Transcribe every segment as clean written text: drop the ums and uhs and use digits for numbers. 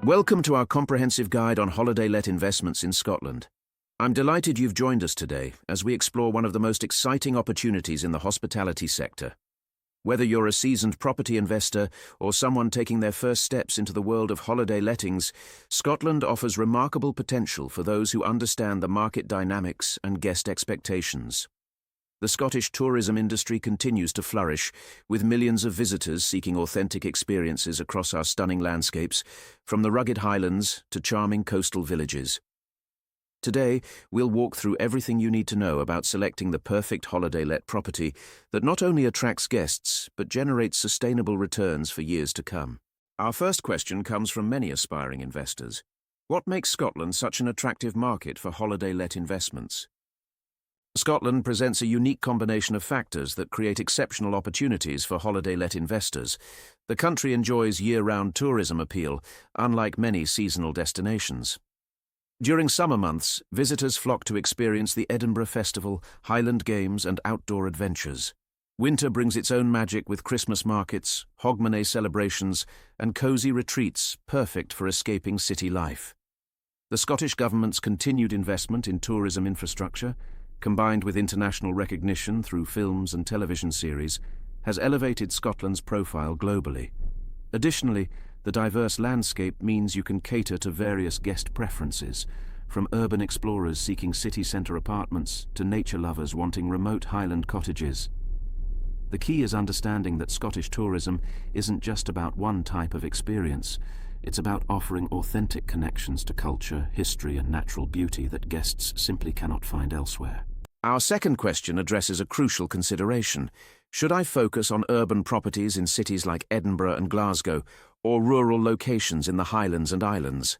Welcome to our comprehensive guide on holiday-let investments in Scotland. I'm delighted you've joined us today as we explore one of the most exciting opportunities in the hospitality sector. Whether you're a seasoned property investor or someone taking their first steps into the world of holiday lettings, Scotland offers remarkable potential for those who understand the market dynamics and guest expectations. The Scottish tourism industry continues to flourish, with millions of visitors seeking authentic experiences across our stunning landscapes, from the rugged Highlands to charming coastal villages. Today, we'll walk through everything you need to know about selecting the perfect holiday-let property that not only attracts guests, but generates sustainable returns for years to come. Our first question comes from many aspiring investors. What makes Scotland such an attractive market for holiday-let investments? Scotland presents a unique combination of factors that create exceptional opportunities for holiday-let investors. The country enjoys year-round tourism appeal, unlike many seasonal destinations. During summer months, visitors flock to experience the Edinburgh Festival, Highland Games and outdoor adventures. Winter brings its own magic with Christmas markets, hogmanay celebrations and cosy retreats perfect for escaping city life. The Scottish Government's continued investment in tourism infrastructure, combined with international recognition through films and television series, has elevated Scotland's profile globally. Additionally, the diverse landscape means you can cater to various guest preferences, from urban explorers seeking city centre apartments to nature lovers wanting remote Highland cottages. The key is understanding that Scottish tourism isn't just about one type of experience. It's about offering authentic connections to culture, history and natural beauty that guests simply cannot find elsewhere. Our second question addresses a crucial consideration. Should I focus on urban properties in cities like Edinburgh and Glasgow, or rural locations in the Highlands and Islands?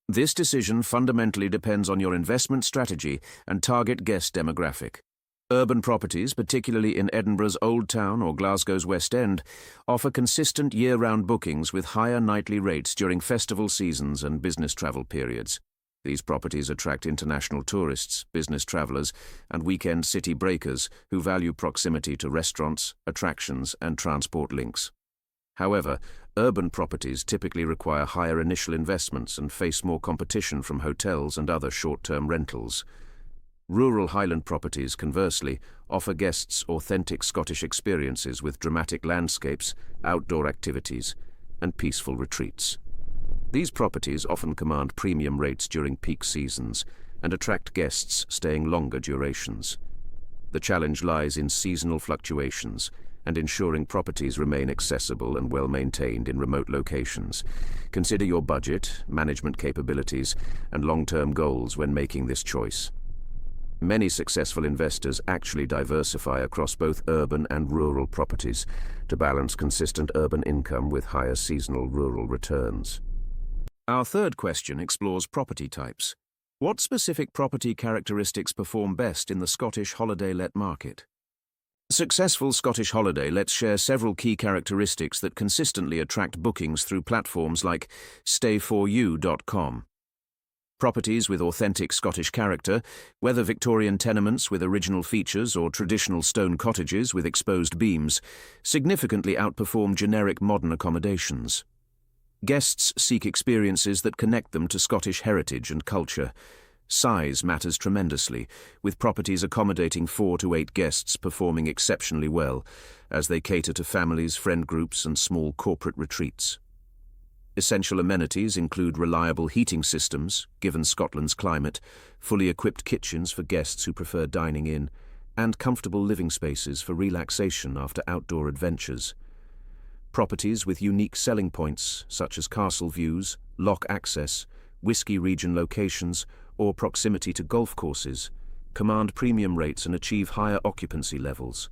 This decision fundamentally depends on your investment strategy and target guest demographic. Urban properties, particularly in Edinburgh's Old Town or Glasgow's West End, offer consistent year-round bookings with higher nightly rates during festival seasons and business travel periods. These properties attract international tourists, business travellers, and weekend city breakers who value proximity to restaurants, attractions, and transport links. However, urban properties typically require higher initial investments and face more competition from hotels and other short-term rentals. Rural Highland properties, conversely, offer guests authentic Scottish experiences with dramatic landscapes, outdoor activities, and peaceful retreats. These properties often command premium rates during peak seasons and attract guests staying longer durations. The challenge lies in seasonal fluctuations and ensuring properties remain accessible and well-maintained in remote locations. Consider your budget, management capabilities, and long-term goals when making this choice. Many successful investors actually diversify across both urban and rural properties to balance consistent urban income with higher seasonal rural returns. Our third question explores property types. What specific property characteristics perform best in the Scottish holiday-let market? Successful Scottish holiday lets share several key characteristics that consistently attract bookings through platforms like stay4u.com. Properties with authentic Scottish character, whether Victorian tenements with original features or traditional stone cottages with exposed beams, significantly outperform generic modern accommodations. Guests seek experiences that connect them to Scottish heritage and culture. Size matters tremendously, with properties accommodating 4 to 8 guests performing exceptionally well, as they cater to families, friend groups, and small corporate retreats. Essential amenities include reliable heating systems, given Scotland's climate, fully equipped kitchens for guests who prefer dining in, and comfortable living spaces for relaxation after outdoor adventures. Properties with unique selling points, such as castle views, loch access, whisky region locations, or proximity to golf courses, command premium rates and achieve higher occupancy levels.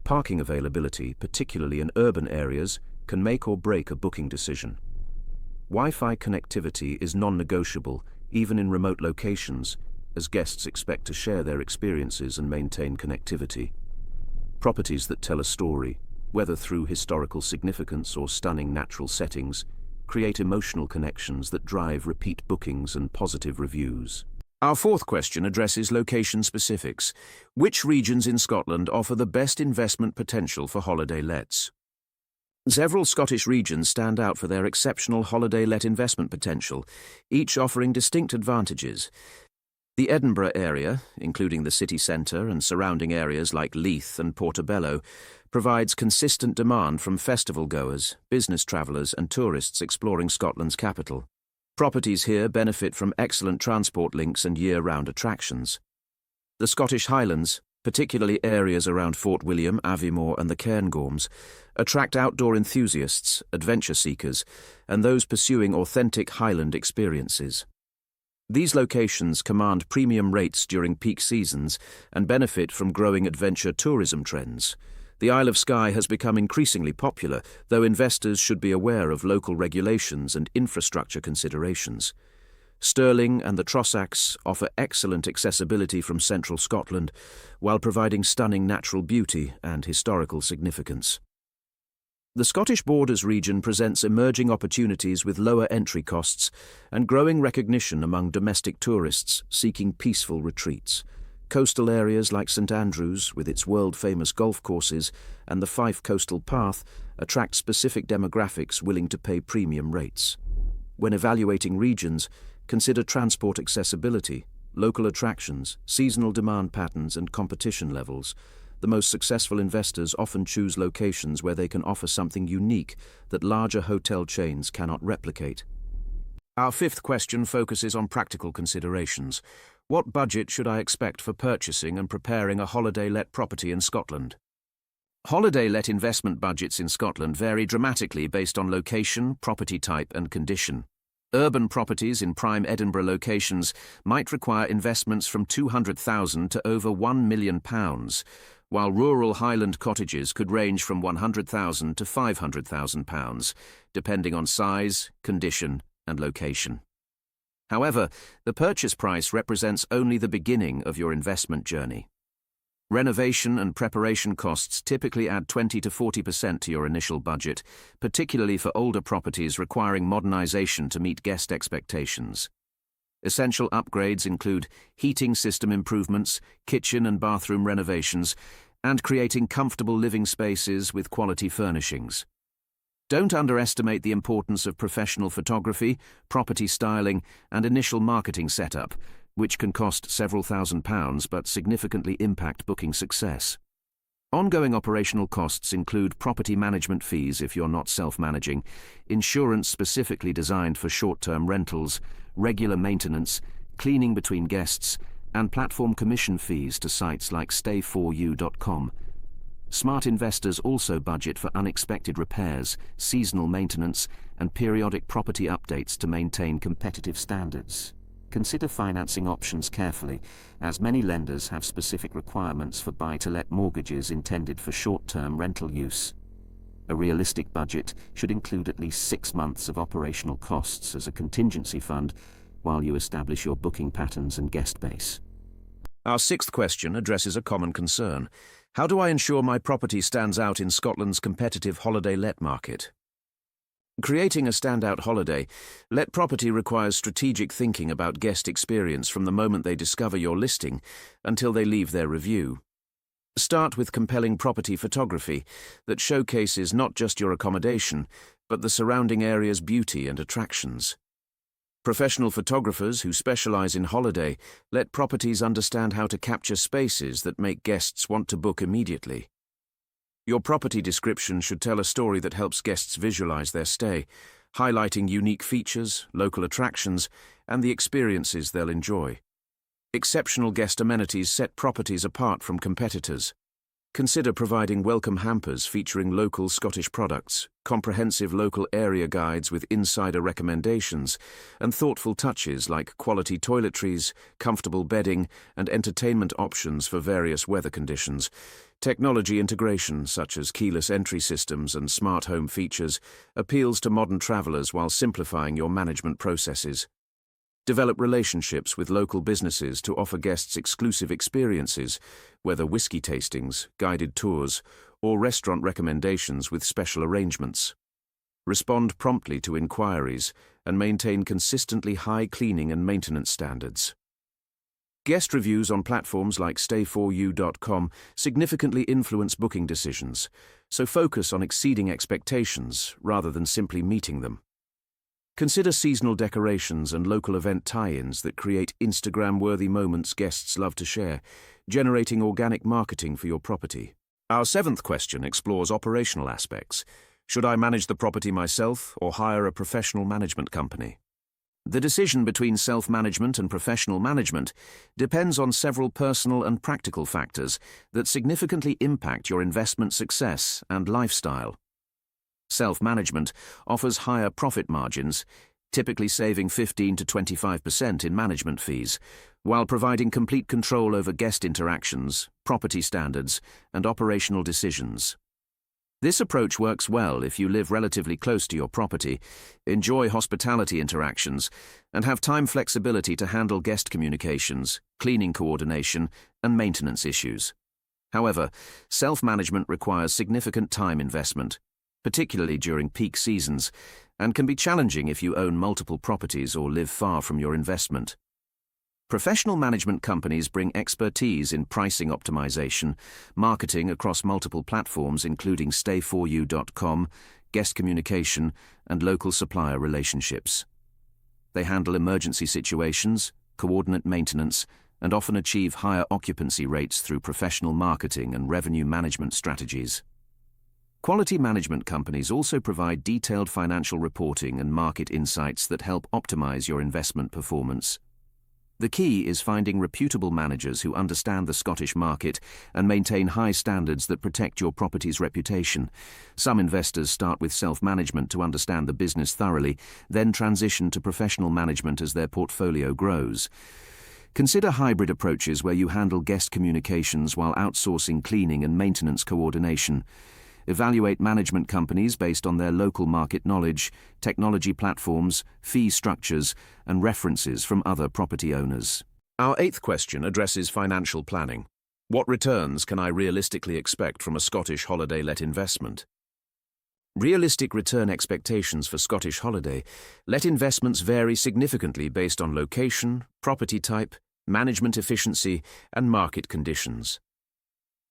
Parking availability, particularly in urban areas, can make or break a booking decision. Wi-Fi connectivity is non-negotiable, even in remote locations, as guests expect to share their experiences and maintain connectivity. Properties that tell a story, whether through historical significance or stunning natural settings, create emotional connections that drive repeat bookings and positive reviews. Our fourth question addresses location specifics. Which regions in Scotland offer the best investment potential for holiday lets? Several Scottish regions stand out for their exceptional holiday-let investment potential, each offering distinct advantages. The Edinburgh area, including the city centre and surrounding areas like Leith and Portobello, provides consistent demand from festival-goers, business travellers and tourists exploring Scotland's capital. Properties here benefit from excellent transport links and year-round attractions. The Scottish Highlands, particularly areas around Fort William, Aviemore and the Cairngorms, attract outdoor enthusiasts, adventure seekers, and those pursuing authentic Highland experiences. These locations command premium rates during peak seasons and benefit from growing adventure tourism trends. The Isle of Skye has become increasingly popular, though investors should be aware of local regulations and infrastructure considerations. Stirling and the Trossachs offer excellent accessibility from central Scotland, while providing stunning natural beauty and historical significance. The Scottish Borders region presents emerging opportunities with lower entry costs and growing recognition among domestic tourists seeking peaceful retreats. Coastal areas like St Andrews, with its world-famous golf courses, and the Fife Coastal Path attract specific demographics willing to pay premium rates. When evaluating regions, consider transport accessibility, local attractions, seasonal demand patterns, and competition levels. The most successful investors often choose locations where they can offer something unique that larger hotel chains cannot replicate. Our fifth question focuses on practical considerations. What budget should I expect for purchasing and preparing a holiday-let property in Scotland? Holiday-let investment budgets in Scotland vary dramatically based on location, property type, and condition. Urban properties in prime Edinburgh locations might require investments from £200,000 to over £1 million, while rural Highland cottages could range from £100,000 to £500,000, depending on size, condition, and location. However, the purchase price represents only the beginning of your investment journey. Renovation and preparation costs typically add 20 to 40% to your initial budget, particularly for older properties requiring modernisation to meet guest expectations. Essential upgrades include heating system improvements, kitchen and bathroom renovations, and creating comfortable living spaces with quality furnishings. Don't underestimate the importance of professional photography, property styling, and initial marketing setup, which can cost several £1,000s but significantly impact booking success. Ongoing operational costs include property management fees if you're not self-managing, insurance specifically designed for short-term rentals, regular maintenance, cleaning between guests, and platform commission fees to sites like stay4u.com. Smart investors also budget for unexpected repairs, seasonal maintenance, and periodic property updates to maintain competitive standards. Consider financing options carefully, as many lenders have specific requirements for buy-to-let mortgages intended for short-term rental use. A realistic budget should include at least 6 months of operational costs as a contingency fund while you establish your booking patterns and guest base. Our sixth question addresses a common concern. How do I ensure my property stands out in Scotland's competitive holiday-let market? Creating a standout holiday-let property requires strategic thinking about guest experience from the moment they discover your listing until they leave their review. Start with compelling property photography that showcases not just your accommodation, but the surrounding area's beauty and attractions. Professional photographers who specialize in holiday-let properties understand how to capture spaces that make guests want to book immediately. Your property description should tell a story that helps guests visualize their stay, highlighting unique features, local attractions, and the experiences they'll enjoy. Exceptional guest amenities set properties apart from competitors. Consider providing welcome hampers featuring local Scottish products, comprehensive local area guides with insider recommendations, and thoughtful touches like quality toiletries, comfortable bedding, and entertainment options for various weather conditions. Technology integration, such as keyless entry systems and smart home features, appeals to modern travelers while simplifying your management processes. Develop relationships with local businesses to offer guests exclusive experiences, whether whiskey tastings, guided tours, or restaurant recommendations with special arrangements. Respond promptly to inquiries and maintain consistently high cleaning and maintenance standards. Guest reviews on platforms like stay4u.com significantly influence booking decisions, so focus on exceeding expectations rather than simply meeting them. Consider seasonal decorations and local event tie-ins that create Instagram-worthy moments guests love to share, generating organic marketing for your property. Our seventh question explores operational aspects. Should I manage the property myself or hire a professional management company? The decision between self-management and professional management depends on several personal and practical factors that significantly impact your investment success and lifestyle. Self-management offers higher profit margins, typically saving 15 to 25% in management fees, while providing complete control over guest interactions, property standards, and operational decisions. This approach works well if you live relatively close to your property, enjoy hospitality interactions, and have time flexibility to handle guest communications, cleaning coordination, and maintenance issues. However, self-management requires significant time investment, particularly during peak seasons, and can be challenging if you own multiple properties or live far from your investment. Professional management companies bring expertise in pricing optimization, marketing across multiple platforms including stay4u.com, guest communication, and local supplier relationships. They handle emergency situations, coordinate maintenance, and often achieve higher occupancy rates through professional marketing and revenue management strategies. Quality management companies also provide detailed financial reporting and market insights that help optimize your investment performance. The key is finding reputable managers who understand the Scottish market and maintain high standards that protect your property's reputation. Some investors start with self-management to understand the business thoroughly, then transition to professional management as their portfolio grows. Consider hybrid approaches where you handle guest communications while outsourcing cleaning and maintenance coordination. Evaluate management companies based on their local market knowledge, technology platforms, fee structures, and references from other property owners. Our eighth question addresses financial planning. What returns can I realistically expect from a Scottish holiday let investment? Realistic return expectations for Scottish holiday let investments vary significantly based on location, property type, management efficiency, and market conditions.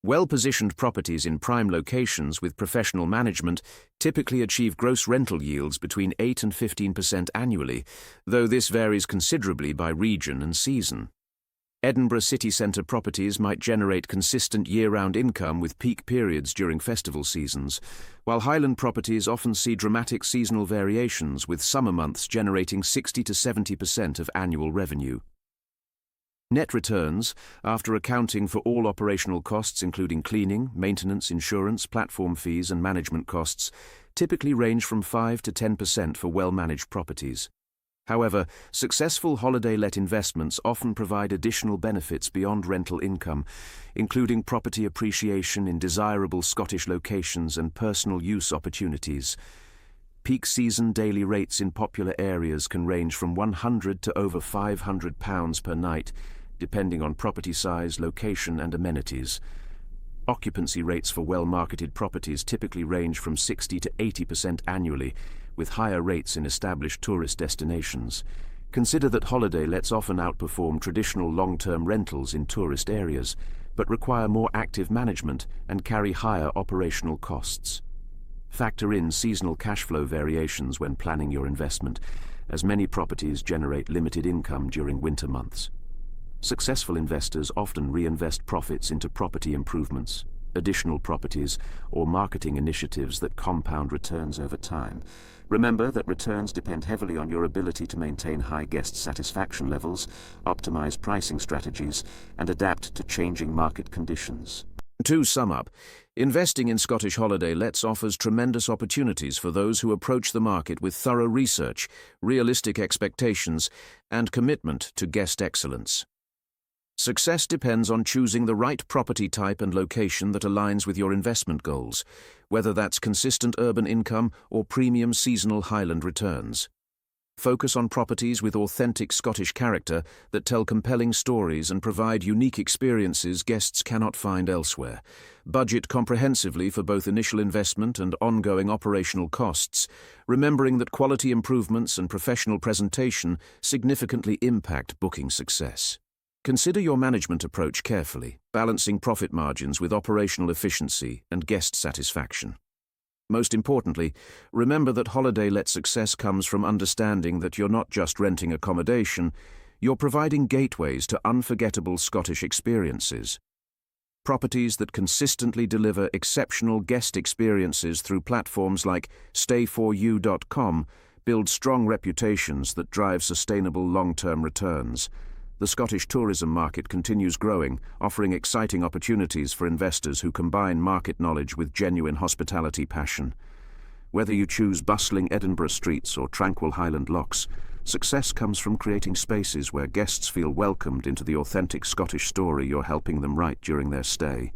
Well-positioned properties in prime locations with professional management typically achieve gross rental yields between 8 and 15% annually, though this varies considerably by region and season. Edinburgh city centre properties might generate consistent year-round income with peak periods during festival seasons, while Highland properties often see dramatic seasonal variations, with summer months generating 60 to 70% of annual revenue. Net returns, after accounting for all operational costs including cleaning, maintenance, insurance, platform fees and management costs, typically range from 5 to 10% for well-managed properties. However, successful holiday-let investments often provide additional benefits beyond rental income, including property appreciation in desirable Scottish locations and personal use opportunities. Peak season daily rates in popular areas can range from £100 to over £500 per night, depending on property size, location, and amenities. Occupancy rates for well-marketed properties typically range from 60 to 80% annually, with higher rates in established tourist destinations. Consider that holiday lets often outperform traditional long-term rentals in tourist areas, but require more active management and carry higher operational costs. Factor in seasonal cash flow variations when planning your investment, as many properties generate limited income during winter months. Successful investors often reinvest profits into property improvements, additional properties, or marketing initiatives that compound returns over time. Remember that returns depend heavily on your ability to maintain high guest satisfaction levels, optimize pricing strategies, and adapt to changing market conditions. To sum up, investing in Scottish holiday lets offers tremendous opportunities for those who approach the market with thorough research, realistic expectations, and commitment to guest excellence. Success depends on choosing the right property type and location that aligns with your investment goals, whether that's consistent urban income or premium seasonal Highland returns. Focus on properties with authentic Scottish character that tell compelling stories and provide unique experiences guests cannot find elsewhere. Budget comprehensively for both initial investment and ongoing operational costs, remembering that quality improvements and professional presentation significantly impact booking success. Consider your management approach carefully, balancing profit margins with operational efficiency and guest satisfaction. Most importantly, remember that holiday let success comes from understanding that you're not just renting accommodation, you're providing gateways to unforgettable Scottish experiences. Properties that consistently deliver exceptional guest experiences through platforms like stay4u.com build strong reputations that drive sustainable long-term returns. The Scottish tourism market continues growing, offering exciting opportunities for investors who combine market knowledge with genuine hospitality passion. Whether you choose bustling Edinburgh streets or tranquil Highland lochs, success comes from creating spaces where guests feel welcomed into the authentic Scottish story you're helping them write during their stay.